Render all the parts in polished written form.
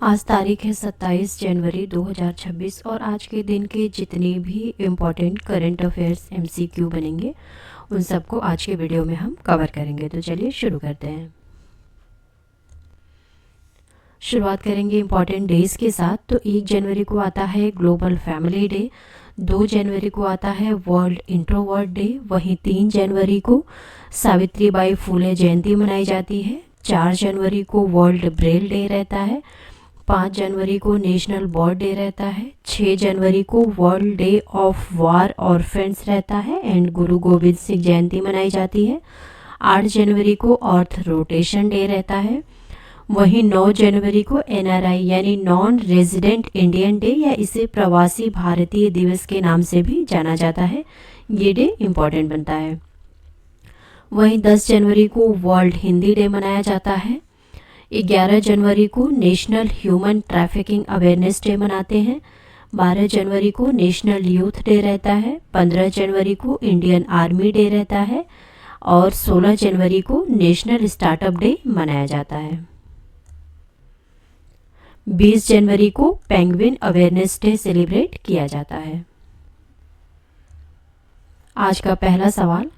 आज तारीख है 27 जनवरी 2026 और आज के दिन के जितने भी इम्पोर्टेंट करंट अफेयर्स एमसीक्यू बनेंगे उन सबको आज के वीडियो में हम कवर करेंगे। तो चलिए शुरू करते हैं। शुरुआत करेंगे इम्पॉर्टेंट डेज के साथ। तो 1 जनवरी को आता है ग्लोबल फैमिली डे, 2 जनवरी को आता है वर्ल्ड इंट्रोवर्ट डे, वहीं 3 जनवरी को सावित्रीबाई फुले जयंती मनाई जाती है, 4 जनवरी को वर्ल्ड ब्रेल डे रहता है, 5 जनवरी को नेशनल बर्ड डे रहता है, 6 जनवरी को वर्ल्ड डे ऑफ वार ऑर्फेन्स रहता है एंड गुरु गोविंद सिंह जयंती मनाई जाती है, 8 जनवरी को अर्थ रोटेशन डे रहता है, वहीं 9 जनवरी को एनआरआई यानी नॉन रेजिडेंट इंडियन डे या इसे प्रवासी भारतीय दिवस के नाम से भी जाना जाता है। ये डे इम्पॉर्टेंट बनता है। वहीं 10 जनवरी को वर्ल्ड हिंदी डे मनाया जाता है, 11 जनवरी को national human trafficking awareness day मनाते हैं, 12 जनवरी को नेशनल यूथ डे रहता है, 15 जनवरी को इंडियन आर्मी डे रहता है और 16 जनवरी को नेशनल स्टार्टअप डे मनाया जाता है। 20 जनवरी को पेंगुइन अवेयरनेस डे सेलिब्रेट किया जाता है। आज का पहला सवाल,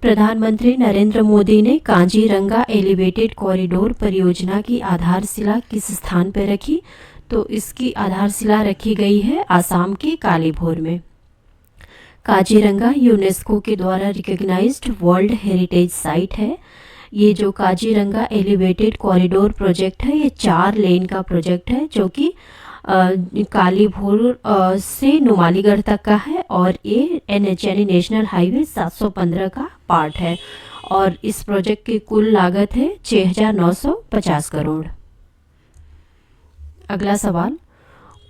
प्रधानमंत्री नरेंद्र मोदी ने काजीरंगा एलिवेटेड कॉरिडोर परियोजना की आधारशिला किस स्थान पर रखी? तो इसकी आधारशिला रखी गई है आसाम के कालीभोर में। काजीरंगा यूनेस्को के द्वारा रिकॉग्नाइज्ड वर्ल्ड हेरिटेज साइट है। ये जो काजीरंगा एलिवेटेड कॉरिडोर प्रोजेक्ट है ये 4 लेन का प्रोजेक्ट है जो कि कालीभोर से नुमालीगढ़ तक का है और ये एनएच यानी नेशनल हाईवे 715 का पार्ट है और इस प्रोजेक्ट की कुल लागत है 6,950 करोड़। अगला सवाल,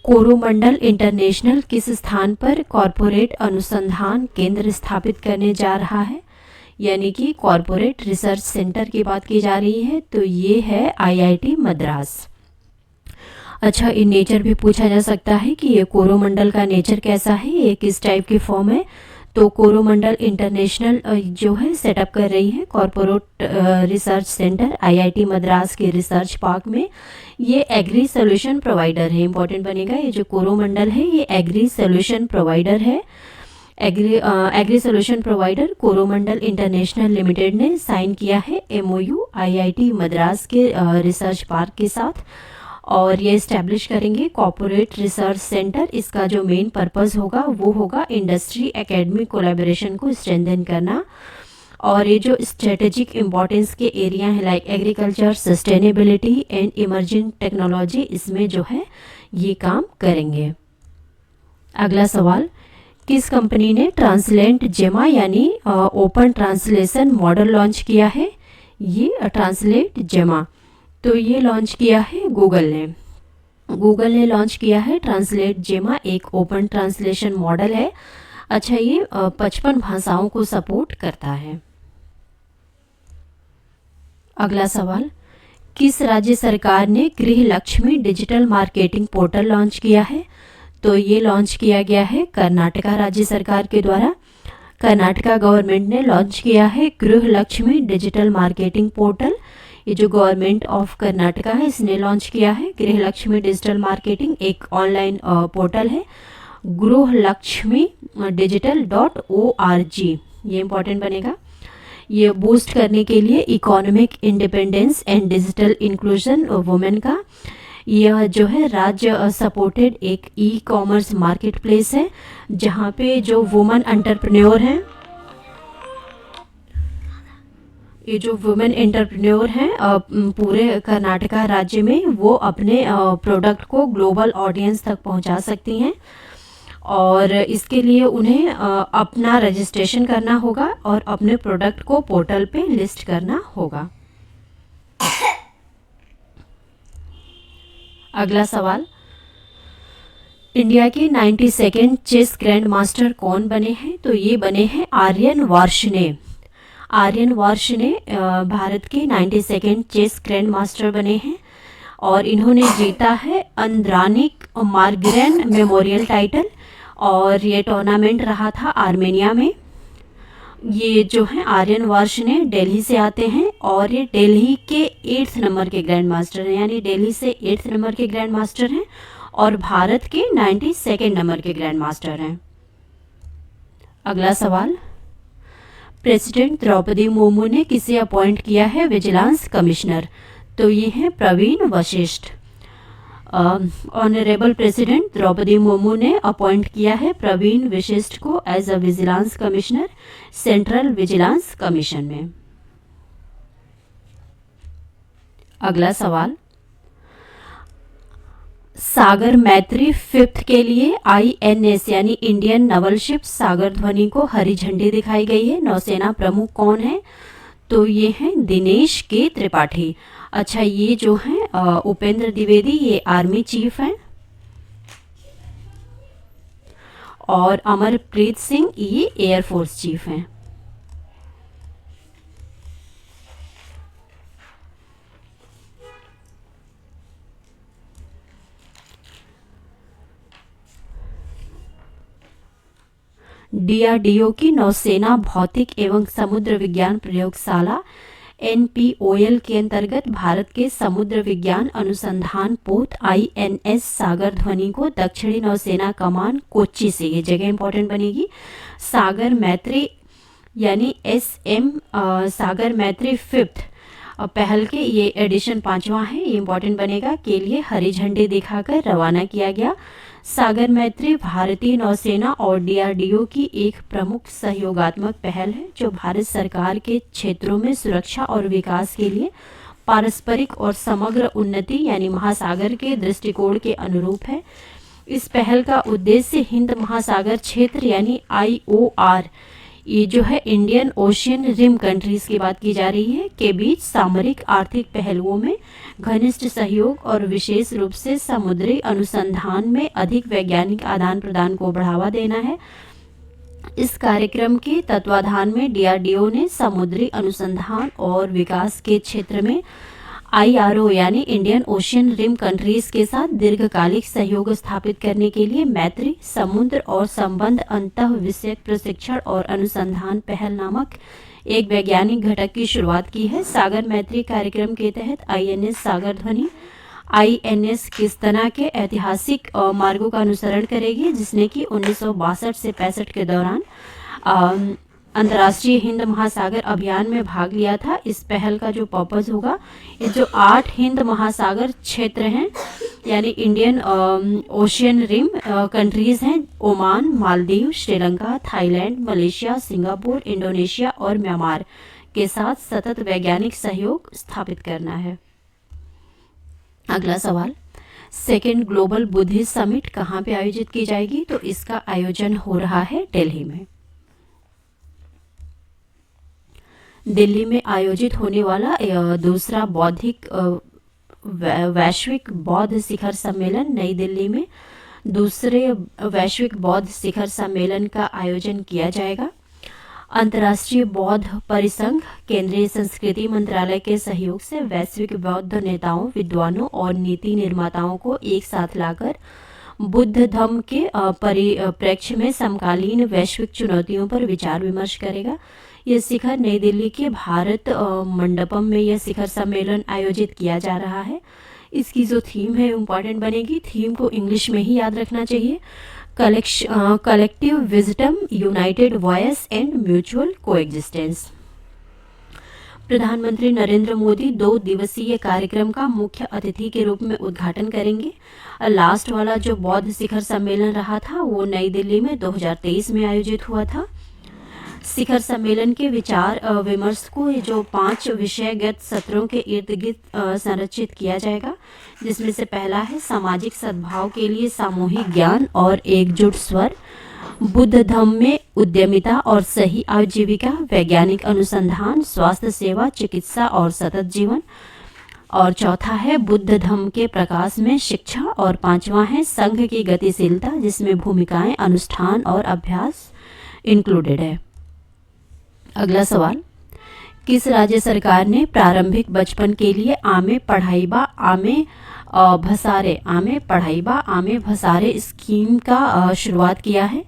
कोरोमंडल इंटरनेशनल किस स्थान पर कॉरपोरेट अनुसंधान केंद्र स्थापित करने जा रहा है? यानी कि कॉरपोरेट रिसर्च सेंटर की बात की जा रही है। तो ये है आईआईटी मद्रास। अच्छा, इन नेचर भी पूछा जा सकता है कि ये कोरोमंडल का नेचर कैसा है, ये किस टाइप की फॉर्म है। तो कोरोमंडल इंटरनेशनल जो है सेटअप कर रही है corporate research centre IIT Madras के रिसर्च पार्क में। ये एग्री सोल्यूशन प्रोवाइडर है, इंपॉर्टेंट बनेगा। ये जो कोरोमंडल है ये एग्री सोल्यूशन प्रोवाइडर है। Agri solution provider Coromandel international limited ने साइन किया है एमओयू आईआईटी मद्रास के रिसर्च पार्क के साथ और ये इस्टेब्लिश करेंगे कॉर्पोरेट रिसर्च सेंटर। इसका जो मेन पर्पस होगा वो होगा इंडस्ट्री एकेडमिक कोलैबोरेशन को स्ट्रेंथन करना और ये जो स्ट्रेटेजिक इम्पोर्टेंस के एरिया हैं like agriculture, sustainability and emerging technology, इसमें जो है ये काम करेंगे। अगला सवाल, किस कंपनी ने ट्रांसलेट जेमा यानी ओपन ट्रांसलेशन मॉडल लॉन्च किया है? ये ट्रांसलेट जेमा तो ये लॉन्च किया है गूगल ने। गूगल ने लॉन्च किया है ट्रांसलेट जेमा, एक ओपन ट्रांसलेशन मॉडल है। अच्छा, ये 55 भाषाओं को सपोर्ट करता है। अगला सवाल, किस राज्य सरकार ने गृह Lakshmi digital marketing portal launch किया है? तो ये लॉन्च किया गया है कर्नाटका राज्य सरकार के द्वारा। कर्नाटका गवर्नमेंट ने लॉन्च किया है गृह लक्ष्मी डिजिटल मार्केटिंग पोर्टल। ये जो गवर्नमेंट ऑफ कर्नाटका है इसने लॉन्च किया है गृह लक्ष्मी डिजिटल मार्केटिंग, एक ऑनलाइन पोर्टल है गृह लक्ष्मी digital.org। ये इंपॉर्टेंट बनेगा। ये बूस्ट करने के लिए economic independence and digital inclusion women का यह जो है राज्य सपोर्टेड एक ई कॉमर्स मार्केट प्लेस है जहाँ पे जो वुमेन एंटरप्रेन्योर हैं, ये जो वुमेन एंटरप्रेन्योर हैं पूरे कर्नाटका राज्य में वो अपने प्रोडक्ट को ग्लोबल ऑडियंस तक पहुंचा सकती हैं और इसके लिए उन्हें अपना रजिस्ट्रेशन करना होगा और अपने प्रोडक्ट को पोर्टल पे लिस्ट करना होगा। अगला सवाल, इंडिया के 92nd चेस ग्रैंड मास्टर कौन बने हैं? तो ये बने हैं आर्यन वार्ष्णेय। आर्यन वार्ष्णेय भारत के 92nd चेस ग्रैंड मास्टर बने हैं और इन्होंने जीता है अंद्रानिक मार्ग्रेन मेमोरियल टाइटल और ये टूर्नामेंट रहा था आर्मेनिया में। ये जो हैं आर्यन वार्ष ने दिल्ली से आते हैं और ये दिल्ली के 8th नंबर के ग्रैंड मास्टर हैं, यानी दिल्ली से 8th नंबर के ग्रैंड मास्टर हैं और भारत के 92nd नंबर के ग्रैंड मास्टर हैं। अगला सवाल, प्रेसिडेंट द्रौपदी मुर्मू ने किसे अपॉइंट किया है विजिलेंस कमिश्नर? तो ये हैं प्रवीण वशिष्ठ। ऑनरेबल प्रेसिडेंट द्रौपदी मुर्मू ने अपॉइंट किया है प्रवीण वशिष्ठ को as a vigilance commissioner central vigilance commission में। अगला सवाल, सागर मैत्री 5th के लिए INS यानी इंडियन नवल शिप सागर ध्वनि को हरी झंडी दिखाई गई है। नौसेना प्रमुख कौन है? तो ये हैं दिनेश के त्रिपाठी। अच्छा, ये जो हैं उपेंद्र द्विवेदी, ये आर्मी चीफ हैं और अमरप्रीत सिंह ये एयरफोर्स चीफ हैं। DRDO की नौसेना भौतिक एवं समुद्र विज्ञान प्रयोगशाला NPOL के अंतर्गत भारत के समुद्र विज्ञान अनुसंधान पोत INS सागर ध्वनि को दक्षिणी नौसेना कमान कोच्चि से, ये जगह इंपॉर्टेंट बनेगी, सागर मैत्री यानी SM सागर मैत्री 5th पहल के ये एडिशन 5वां है, ये इंपॉर्टेंट बनेगा, के लिए हरी झंडी दिखाकर रवाना किया गया। सागर मैत्री भारतीय नौसेना और DRDO की एक प्रमुख सहयोगात्मक पहल है जो भारत सरकार के क्षेत्रों में सुरक्षा और विकास के लिए पारस्परिक और समग्र उन्नति यानी महासागर के दृष्टिकोण के अनुरूप है। इस पहल का उद्देश्य हिंद महासागर क्षेत्र यानी IOR, ये जो है इंडियन ओशियन रिम कंट्रीज की बात की जा रही है, के बीच सामरिक आर्थिक पहलुओं में घनिष्ठ सहयोग और विशेष रूप से समुद्री अनुसंधान में अधिक वैज्ञानिक आदान प्रदान को बढ़ावा देना है। इस कार्यक्रम के तत्वाधान में DRDO ने समुद्री अनुसंधान और विकास के क्षेत्र में IRO यानी इंडियन ओशियन रिम कंट्रीज के साथ दीर्घकालिक सहयोग स्थापित करने के लिए मैत्री समुद्र और संबंध अंतः विषयक प्रशिक्षण और अनुसंधान पहल नामक एक वैज्ञानिक घटक की शुरुआत की है। सागर मैत्री कार्यक्रम के तहत INS सागर ध्वनि INS किस्तना के ऐतिहासिक मार्गों का अनुसरण करेगी, जिसने कि 1962 से 65 के दौरान अंतर्राष्ट्रीय हिंद महासागर अभियान में भाग लिया था। इस पहल का जो पर्पस होगा, ये जो 8 हिंद महासागर क्षेत्र हैं यानी इंडियन ओशियन रिम कंट्रीज हैं, Oman, Maldives, Sri Lanka, Thailand, Malaysia, Singapore, Indonesia और म्यांमार के साथ सतत वैज्ञानिक सहयोग स्थापित करना है। अगला सवाल, 2nd ग्लोबल बुद्धिस्ट समिट कहाँ पे आयोजित की जाएगी? तो इसका आयोजन हो रहा है दिल्ली में। दिल्ली में आयोजित होने वाला दूसरा बौद्धिक वैश्विक बौद्ध शिखर सम्मेलन नई दिल्ली में दूसरे वैश्विक बौद्ध शिखर सम्मेलन का आयोजन किया जाएगा। अंतर्राष्ट्रीय बौद्ध परिसंघ, केंद्रीय संस्कृति मंत्रालय के सहयोग से वैश्विक बौद्ध नेताओं, विद्वानों और नीति निर्माताओं को एक साथ लाकर बुद्ध धम्म के परिप्रेक्ष्य में समकालीन वैश्विक चुनौतियों पर विचार विमर्श करेगा। यह शिखर नई दिल्ली के भारत मंडपम में यह शिखर सम्मेलन आयोजित किया जा रहा है। इसकी जो थीम है इम्पॉर्टेंट बनेगी, थीम को इंग्लिश में ही याद रखना चाहिए, collective wisdom, United voice and mutual coexistence. प्रधानमंत्री नरेंद्र मोदी 2 दिवसीय कार्यक्रम का मुख्य अतिथि के रूप में उद्घाटन करेंगे। लास्ट वाला जो बौद्ध शिखर सम्मेलन रहा था वो नई दिल्ली में 2023 में आयोजित हुआ था। शिखर सम्मेलन के विचार विमर्श को जो 5 विषयगत सत्रों के इर्द गिर्द संरचित किया जाएगा, जिसमें से पहला है सामाजिक सद्भाव के लिए सामूहिक ज्ञान और एकजुट स्वर, बुद्ध धम्म में उद्यमिता और सही आजीविका, वैज्ञानिक अनुसंधान, स्वास्थ्य सेवा, चिकित्सा और सतत जीवन, और चौथा है बुद्ध धम्म के प्रकाश में शिक्षा, और 5वां है संघ की गतिशीलता, जिसमें भूमिकाएं, अनुष्ठान और अभ्यास इंक्लूडेड है। अगला सवाल, किस राज्य सरकार ने प्रारंभिक बचपन के लिए आमे पढ़ाईबा आमे भसारे स्कीम का शुरुआत किया है?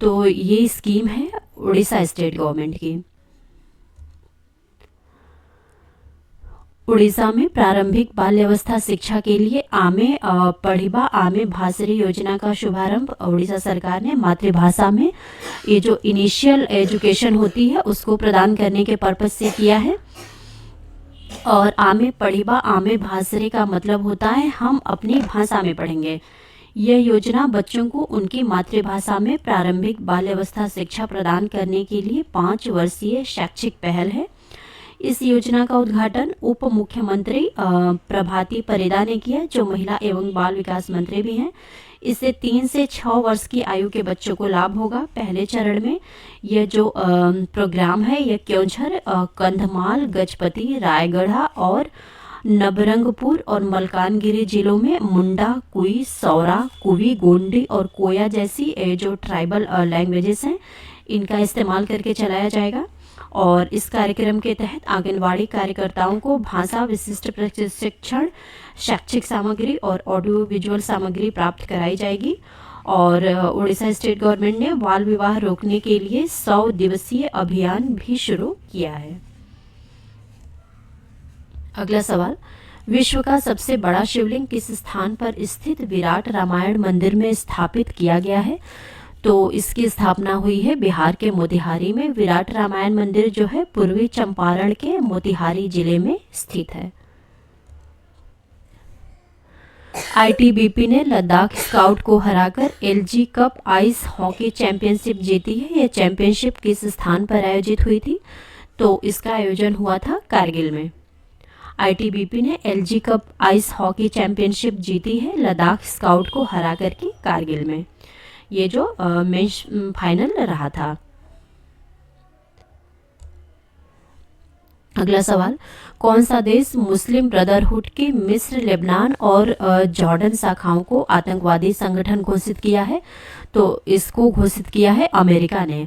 तो ये स्कीम है उड़ीसा स्टेट गवर्नमेंट की। उड़ीसा में प्रारंभिक बाल्यावस्था शिक्षा के लिए आमे पढ़िबा आमे भासरी योजना का शुभारंभ उड़ीसा सरकार ने मातृभाषा में ये जो इनिशियल एजुकेशन होती है उसको प्रदान करने के पर्पज से किया है। और आमे पढ़िबा आमे भासरे का मतलब होता है हम अपनी भाषा में पढ़ेंगे। यह योजना बच्चों को उनकी मातृभाषा में प्रारंभिक बाल्यावस्था शिक्षा प्रदान करने के लिए 5 वर्षीय शैक्षिक पहल है। इस योजना का उद्घाटन उप मुख्यमंत्री प्रभाती परिदा ने किया, जो महिला एवं बाल विकास मंत्री भी हैं। इससे 3 से 6 वर्ष की आयु के बच्चों को लाभ होगा। पहले चरण में यह जो प्रोग्राम है यह क्योंझर, कंधमाल, गजपति, रायगढ़ और नबरंगपुर और मलकानगिरी जिलों में मुंडा, कुई, सौरा, कुवी, गोंडी और कोया जैसी जो ट्राइबल लैंग्वेजेस हैं इनका इस्तेमाल करके चलाया जाएगा। और इस कार्यक्रम के तहत आंगनवाड़ी कार्यकर्ताओं को भाषा विशिष्ट प्रशिक्षण, शैक्षिक सामग्री और ऑडियो विजुअल सामग्री प्राप्त कराई जाएगी। और उड़ीसा स्टेट गवर्नमेंट ने बाल विवाह रोकने के लिए 100 दिवसीय अभियान भी शुरू किया है। अगला सवाल, विश्व का सबसे बड़ा शिवलिंग किस स्थान पर स्थित विराट रामायण मंदिर में स्थापित किया गया है? तो इसकी स्थापना हुई है बिहार के मोतिहारी में। विराट रामायण मंदिर जो है पूर्वी चंपारण के मोतिहारी जिले में स्थित है। आईटीबीपी ने लद्दाख स्काउट को हराकर LG cup ice hockey championship जीती है। यह चैंपियनशिप किस स्थान पर आयोजित हुई थी? तो इसका आयोजन हुआ था कारगिल में। आईटीबीपी ने LG cup ice hockey championship जीती है लद्दाख स्काउट को हरा करके कारगिल में। ये जो मेंस फाइनल रहा था। अगला सवाल, कौन सा देश मुस्लिम ब्रदरहुड की मिस्र, लेबनान और जॉर्डन शाखाओं को आतंकवादी संगठन घोषित किया है? तो इसको घोषित किया है अमेरिका ने।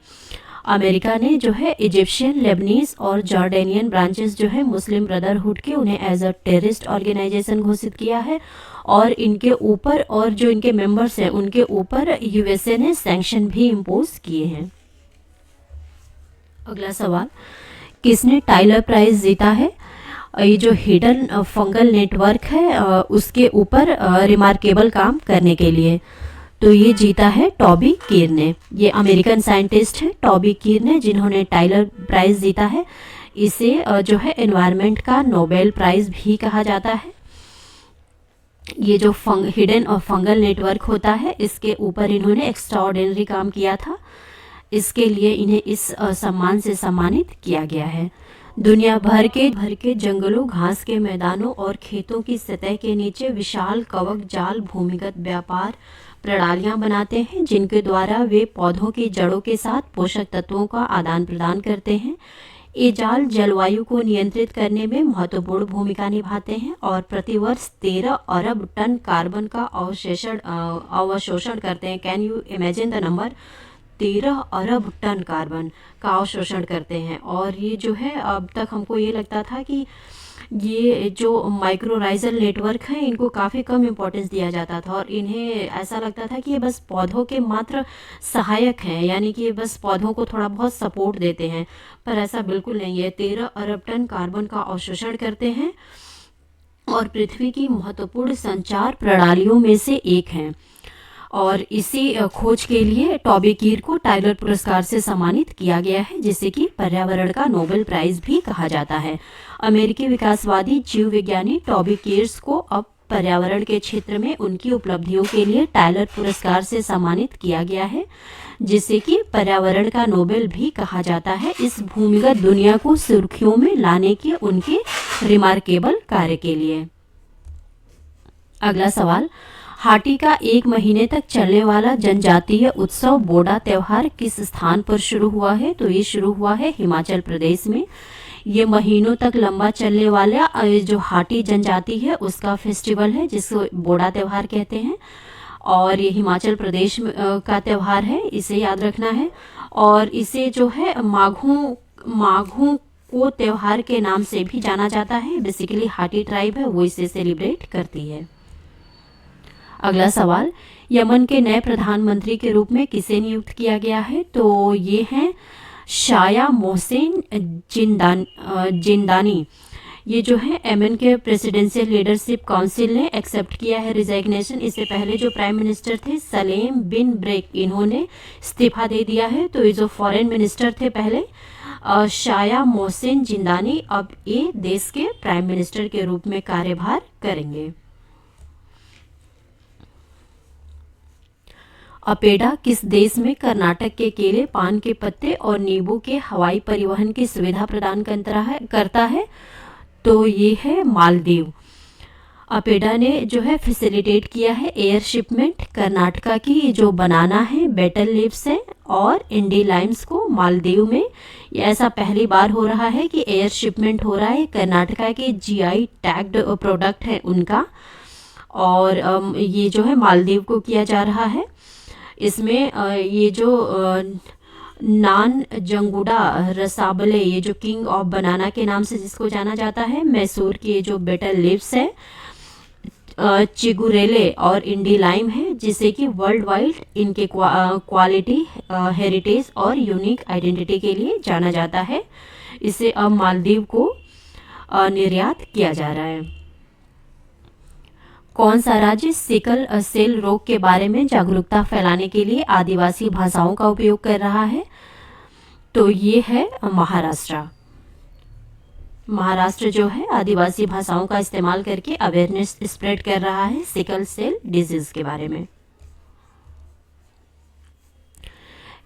अमेरिका ने जो है इजिप्शियन, लेबनीज और जॉर्डेनियन ब्रांचेस जो है मुस्लिम ब्रदरहुड के उन्हें एज अ टेररिस्ट ऑर्गेनाइजेशन घोषित किया है। और इनके ऊपर और जो इनके मेंबर्स हैं उनके ऊपर यूएसए ने सैंक्शन भी इम्पोज किए हैं। अगला सवाल, किसने टाइलर प्राइज जीता है? ये जो हिडन फंगल नेटवर्क है उसके ऊपर रिमार्केबल काम करने के लिए। तो ये जीता है टॉबी कीर ने। ये अमेरिकन साइंटिस्ट है टॉबी कीर ने जिन्होंने टाइलर प्राइज जीता है। इसे जो है एनवायरनमेंट का नोबेल प्राइज भी कहा जाता है। ये जो हिडन और फंगल नेटवर्क होता है इसके ऊपर इन्होंने एक्स्ट्राऑर्डिनरी काम किया था। इसके लिए इन्हें इस सम्मान से सम्मानित किया गया है। दुनिया भर के जंगलों, घास के मैदानों और खेतों की सतह के नीचे विशाल कवक जाल भूमिगत व्यापार प्रणालियां बनाते हैं जिनके द्वारा वे पौधों की जड़ों के साथ पोषक तत्वों का आदान प्रदान करते हैं। ये जाल जलवायु को नियंत्रित करने में महत्वपूर्ण भूमिका निभाते हैं और प्रतिवर्ष 13 अरब टन कार्बन का अवशोषण करते हैं। Can you imagine the number? 13 अरब टन कार्बन का अवशोषण करते हैं। और ये जो है अब तक हमको ये लगता था कि ये जो माइक्रोराइजल नेटवर्क है इनको काफ़ी कम इम्पोर्टेंस दिया जाता था और इन्हें ऐसा लगता था कि ये बस पौधों के मात्र सहायक हैं, यानी कि ये बस पौधों को थोड़ा बहुत सपोर्ट देते हैं। पर ऐसा बिल्कुल नहीं है। 13 अरब टन कार्बन का अवशोषण करते हैं और पृथ्वी की महत्वपूर्ण संचार प्रणालियों में से एक हैं। और इसी खोज के लिए टॉबी कीर को टाइलर पुरस्कार से सम्मानित किया गया है जिसे कि पर्यावरण का नोबेल प्राइज भी कहा जाता है। अमेरिकी विकासवादी जीव विज्ञानी टॉबी कीर्स को अब पर्यावरण के क्षेत्र में उनकी उपलब्धियों के लिए टाइलर पुरस्कार से सम्मानित किया गया है जिसे कि पर्यावरण का नोबेल भी कहा जाता है। इस भूमिगत दुनिया को सुर्खियों में लाने के उनके रिमार्केबल कार्य के लिए। अगला सवाल, हाटी का 1 महीने तक चलने वाला जनजातीय उत्सव बोडा त्योहार किस स्थान पर शुरू हुआ है? तो ये शुरू हुआ है हिमाचल प्रदेश में। ये महीनों तक लंबा चलने वाला जो हाटी जनजाति है उसका फेस्टिवल है जिसको बोडा त्योहार कहते हैं और ये हिमाचल प्रदेश का त्योहार है, इसे याद रखना है। और इसे जो है माघों को त्योहार के नाम से भी जाना जाता है। बेसिकली हाटी ट्राइब है वो इसे सेलिब्रेट करती है। अगला सवाल, यमन के नए प्रधानमंत्री के रूप में किसे नियुक्त किया गया है? तो ये हैं शाया मोहसिन जिंदानी। ये जो है यमन के प्रेसिडेंशियल लीडरशिप काउंसिल ने एक्सेप्ट किया है रिजाइग्नेशन। इससे पहले जो प्राइम मिनिस्टर थे सलेम बिन ब्रेक, इन्होंने इस्तीफा दे दिया है। तो ये जो फॉरेन मिनिस्टर थे पहले शाया मोहसिन जिंदानी, अब ये देश के प्राइम मिनिस्टर के रूप में कार्यभार करेंगे। अपेडा किस देश में कर्नाटक के केले, पान के पत्ते और नींबू के हवाई परिवहन की सुविधा प्रदान करता है? तो ये है मालदीव। अपेडा ने जो है फैसिलिटेट किया है एयर शिपमेंट कर्नाटका की जो बनाना है, बेटल लीव्स है और इंडी लाइम्स को मालदीव में। ये ऐसा पहली बार हो रहा है कि एयर शिपमेंट हो रहा है कर्नाटका के जीआई टैग्ड प्रोडक्ट है उनका, और ये जो है मालदीव को किया जा रहा है। इसमें ये जो नान जंगुडा रसाबले, ये जो किंग ऑफ बनाना के नाम से जिसको जाना जाता है, मैसूर की ये जो बेटल लीव्स है, चिगुरेले और इंडी लाइम है, जिसे कि वर्ल्ड वाइड इनके क्वालिटी, हेरिटेज और यूनिक आइडेंटिटी के लिए जाना जाता है। इसे अब मालदीव को निर्यात किया जा रहा है। कौन सा राज्य सिकल सेल रोग के बारे में जागरूकता फैलाने के लिए आदिवासी भाषाओं का उपयोग कर रहा है? तो ये है महाराष्ट्र। महाराष्ट्र जो है आदिवासी भाषाओं का इस्तेमाल करके अवेयरनेस स्प्रेड कर रहा है सिकल सेल डिजीज के बारे में।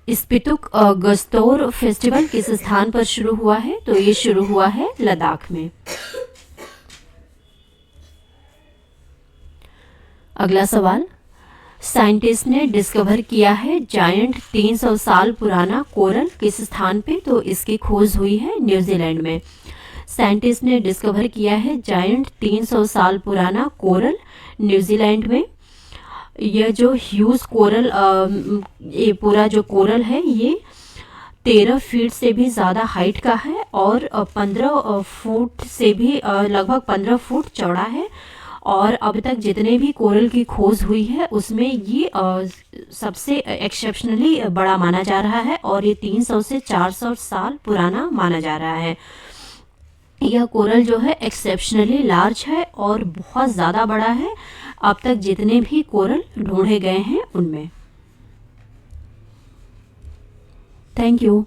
स्पितुक गस्तोर फेस्टिवल किस स्थान पर शुरू हुआ है? तो ये शुरू हुआ है लद्दाख में। अगला सवाल, साइंटिस्ट ने डिस्कवर किया है जायंट 300 साल पुराना कोरल किस स्थान पे? तो इसकी खोज हुई है न्यूजीलैंड में। साइंटिस्ट ने डिस्कवर किया है जायंट 300 साल पुराना कोरल न्यूजीलैंड में। यह जो ह्यूज कोरल, ये पूरा जो कोरल है ये 13 फीट से भी ज़्यादा हाइट का है और 15 फुट से भी लगभग 15 फुट चौड़ा है। और अब तक जितने भी कोरल की खोज हुई है उसमें ये सबसे एक्सेप्शनली बड़ा माना जा रहा है और ये 300 से 400 साल पुराना माना जा रहा है। यह कोरल जो है एक्सेप्शनली लार्ज है और बहुत ज़्यादा बड़ा है अब तक जितने भी कोरल ढूंढे गए हैं उनमें। Thank you.